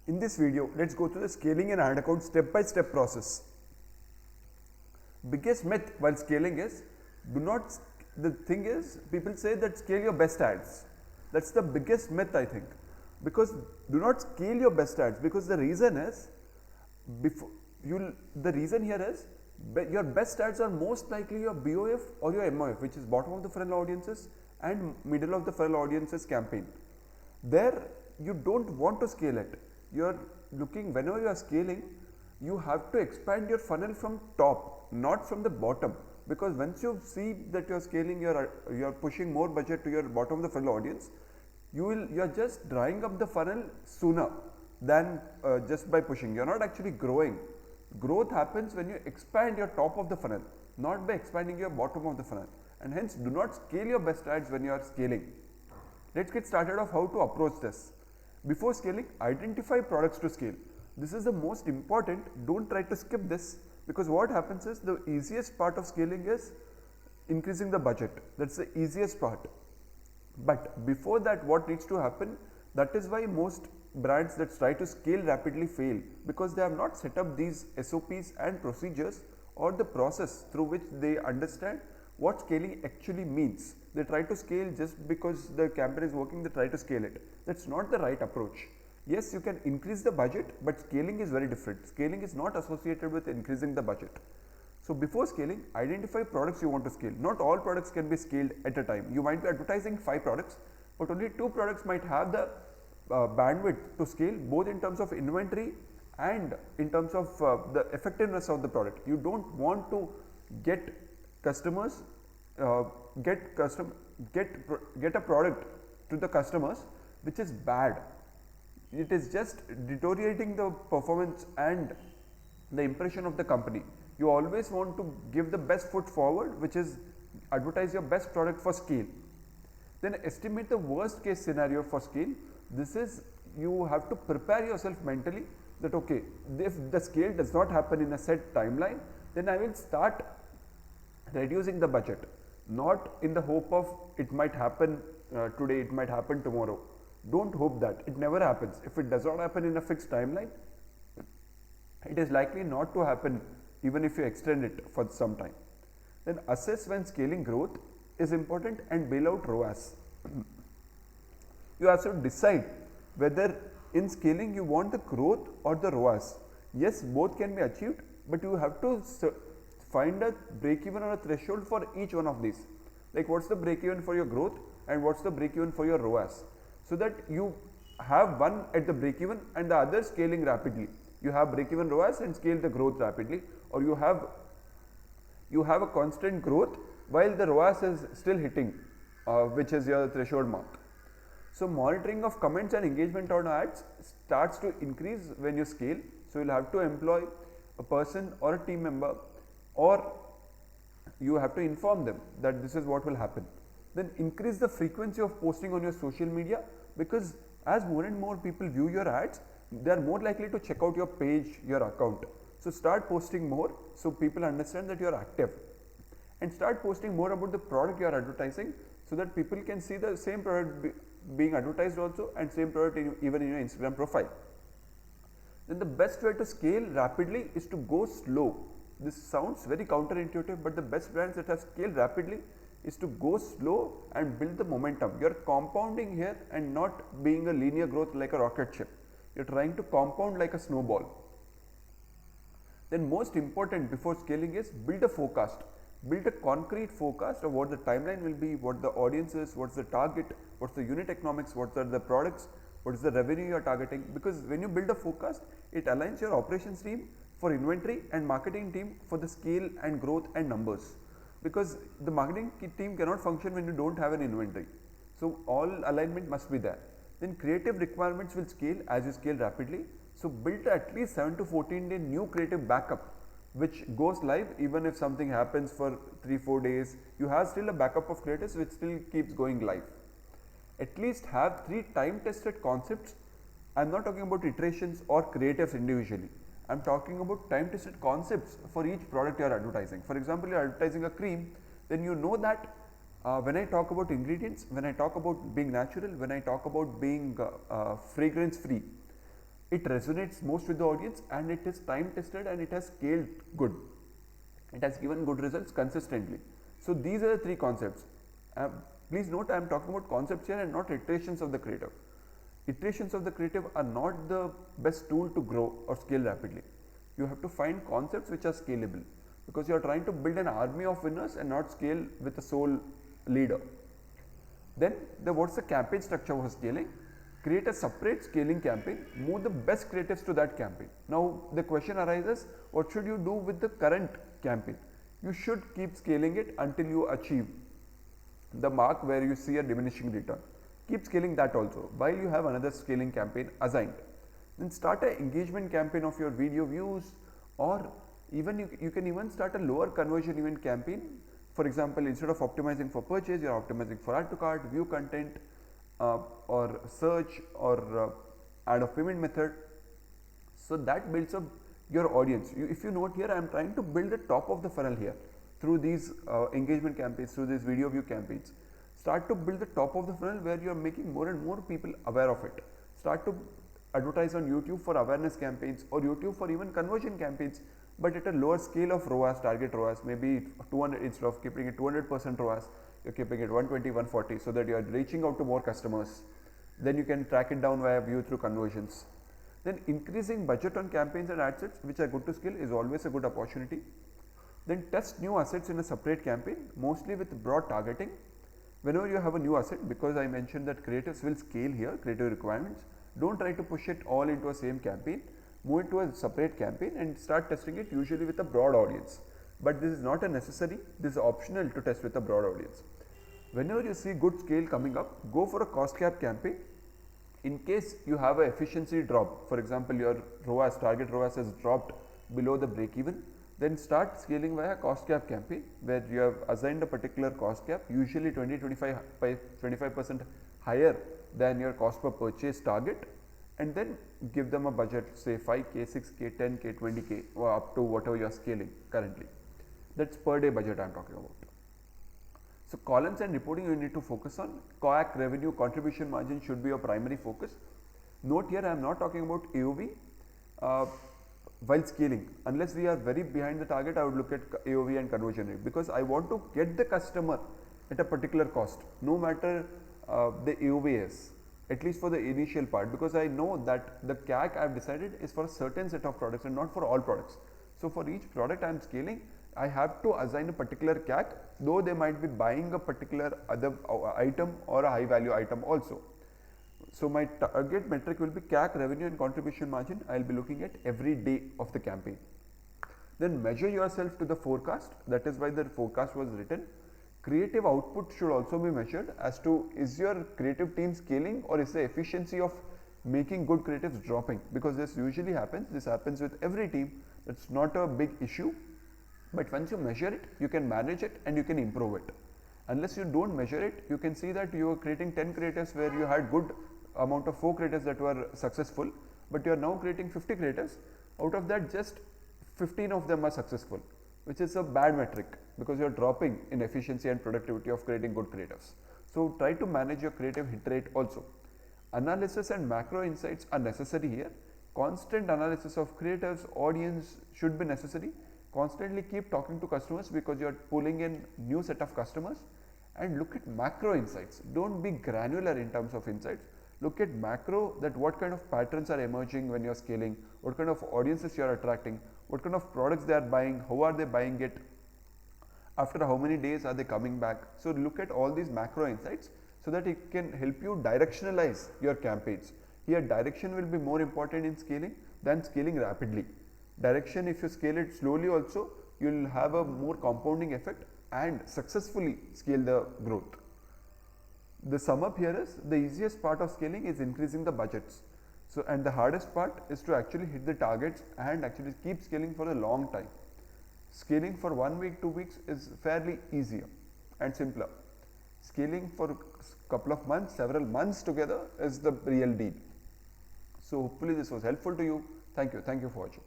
In this video, let's go through the scaling an ad account step-by-step process. Biggest myth while scaling is, the thing is, people say that scale your best ads. That's the biggest myth, I think, because do not scale your best ads, because the reason is, the reason here is, your best ads are most likely your BOF or your MOF, which is bottom of the funnel audiences and middle of the funnel audiences campaign. There you don't want to scale it. You're looking, whenever you are scaling, you have to expand your funnel from top, not from the bottom, because once you see that you're scaling, you're pushing more budget to your bottom of the funnel audience, you're just drying up the funnel sooner than just by pushing. You're not actually growing. Growth happens when you expand your top of the funnel, not by expanding your bottom of the funnel, and hence do not scale your best ads when you are scaling. Let's get started of how to approach this. Before scaling, identify products to scale. This is the most important. Don't try to skip this, because what happens is, the easiest part of scaling is increasing the budget. That's the easiest part. But before that, what needs to happen, that is why most brands that try to scale rapidly fail, because they have not set up these SOPs and procedures or the process through which they understand what scaling actually means. They try to scale just because the campaign is working, they try to scale it. That's not the right approach. Yes, you can increase the budget, but scaling is very different. Scaling is not associated with increasing the budget. So before scaling, identify products you want to scale. Not all products can be scaled at a time. You might be advertising 5 products, but only 2 products might have the bandwidth to scale, both in terms of inventory and in terms of the effectiveness of the product. You don't want to get customers, get a product to the customers which is bad. It is just deteriorating the performance and the impression of the company. You always want to give the best foot forward, which is advertise your best product for scale. Then estimate the worst case scenario for scale. This is, you have to prepare yourself mentally that, okay, if the scale does not happen in a set timeline, then I will start reducing the budget, not in the hope of it might happen today, it might happen tomorrow. Don't hope that. It never happens. If it does not happen in a fixed timeline, it is likely not to happen even if you extend it for some time. Then assess when scaling growth is important and bail out ROAS. You have to decide whether in scaling you want the growth or the ROAS. Yes, both can be achieved, but you have to find a break even or a threshold for each one of these. Like, what's the break even for your growth and what's the break even for your ROAS, so that you have one at the break even and the other scaling rapidly. You have break even ROAS and scale the growth rapidly, or you have a constant growth while the ROAS is still hitting, which is your threshold mark. So monitoring of comments and engagement on ads starts to increase when you scale. So you'll have to employ a person or a team member, or you have to inform them that this is what will happen. Then increase the frequency of posting on your social media, because as more and more people view your ads, they are more likely to check out your page, your account. So start posting more so people understand that you are active, and start posting more about the product you are advertising, so that people can see the same product being advertised also, and same product even in your Instagram profile. Then the best way to scale rapidly is to go slow. This sounds very counterintuitive, but the best brands that have scaled rapidly is to go slow and build the momentum. You are compounding here and not being a linear growth like a rocket ship. You are trying to compound like a snowball. Then most important before scaling is build a forecast. Build a concrete forecast of what the timeline will be, what the audience is, what's the target, what's the unit economics, what are the products, what is the revenue you are targeting. Because when you build a forecast, it aligns your operations team for inventory and marketing team for the scale and growth and numbers. Because the marketing team cannot function when you don't have an inventory. So all alignment must be there. Then creative requirements will scale as you scale rapidly. So build at least 7 to 14 day new creative backup, which goes live even if something happens for 3-4 days. You have still a backup of creatives which still keeps going live. At least have 3 time tested concepts. I am not talking about iterations or creatives individually. I am talking about time tested concepts for each product you are advertising. For example, you are advertising a cream, then you know that when I talk about ingredients, when I talk about being natural, when I talk about being fragrance free, it resonates most with the audience, and it is time tested, and it has scaled good. It has given good results consistently. So these are the three concepts. Please note, I am talking about concepts here and not iterations of the creative. Iterations of the creative are not the best tool to grow or scale rapidly. You have to find concepts which are scalable, because you are trying to build an army of winners and not scale with a sole leader. Then what's the campaign structure for scaling? Create a separate scaling campaign, move the best creatives to that campaign. Now the question arises, what should you do with the current campaign? You should keep scaling it until you achieve the mark where you see a diminishing return. Keep scaling that also while you have another scaling campaign assigned. Then start an engagement campaign of your video views, or even you can even start a lower conversion event campaign. For example, instead of optimizing for purchase, you are optimizing for add to cart, view content, or search, or add of payment method. So that builds up your audience. If you note here, I am trying to build the top of the funnel here through these engagement campaigns, through these video view campaigns. Start to build the top of the funnel where you are making more and more people aware of it. Start to advertise on YouTube for awareness campaigns, or YouTube for even conversion campaigns, but at a lower scale of ROAS, target ROAS, maybe 200, instead of keeping it 200% ROAS, you're keeping it 120, 140, so that you are reaching out to more customers. Then you can track it down via view through conversions. Then increasing budget on campaigns and ad sets which are good to scale is always a good opportunity. Then test new assets in a separate campaign, mostly with broad targeting. Whenever you have a new asset, because I mentioned that creatives will scale here, creative requirements, don't try to push it all into a same campaign. Move it to a separate campaign and start testing it usually with a broad audience. But this is not a necessary, this is optional to test with a broad audience. Whenever you see good scale coming up, go for a cost cap campaign. In case you have an efficiency drop, for example, your ROAS, target ROAS has dropped below the break even, then start scaling via cost cap campaign, where you have assigned a particular cost cap, usually 25% higher than your cost per purchase target, and then give them a budget, say 5k, 6k, 10k, 20k, or up to whatever you are scaling currently. That's per day budget I am talking about. So columns and reporting you need to focus on. COAC, revenue, contribution margin should be your primary focus. Note here, I am not talking about AOV while scaling. Unless we are very behind the target, I would look at AOV and conversion rate, because I want to get the customer at a particular cost, no matter the AOV is, at least for the initial part, because I know that the CAC I have decided is for a certain set of products and not for all products. So for each product I am scaling, I have to assign a particular CAC, though they might be buying a particular other item or a high value item also. So my target metric will be CAC, revenue and contribution margin. I will be looking at every day of the campaign. Then measure yourself to the forecast. That is why the forecast was written. Creative output should also be measured as to, is your creative team scaling, or is the efficiency of making good creatives dropping, because this usually happens. This happens with every team. That's not a big issue, but once you measure it, you can manage it and you can improve it. Unless you don't measure it, you can see that you are creating 10 creatives where you had good amount of 4 creatives that were successful, but you are now creating 50 creatives. Out of that, just 15 of them are successful, which is a bad metric, because you are dropping in efficiency and productivity of creating good creatives. So try to manage your creative hit rate also. Analysis and macro insights are necessary here. Constant analysis of creatives, audience should be necessary. Constantly keep talking to customers, because you are pulling in new set of customers, and look at macro insights. Don't be granular in terms of insights. Look at macro, that what kind of patterns are emerging when you are scaling, what kind of audiences you are attracting, what kind of products they are buying, how are they buying it, after how many days are they coming back. So look at all these macro insights so that it can help you directionalize your campaigns. Here direction will be more important in scaling than scaling rapidly. Direction, if you scale it slowly also, you will have a more compounding effect and successfully scale the growth. The sum up here is, the easiest part of scaling is increasing the budgets. So, and the hardest part is to actually hit the targets and actually keep scaling for a long time. Scaling for 1 week, 2 weeks is fairly easier and simpler. Scaling for a couple of months, several months together is the real deal. So hopefully this was helpful to you. Thank you for watching.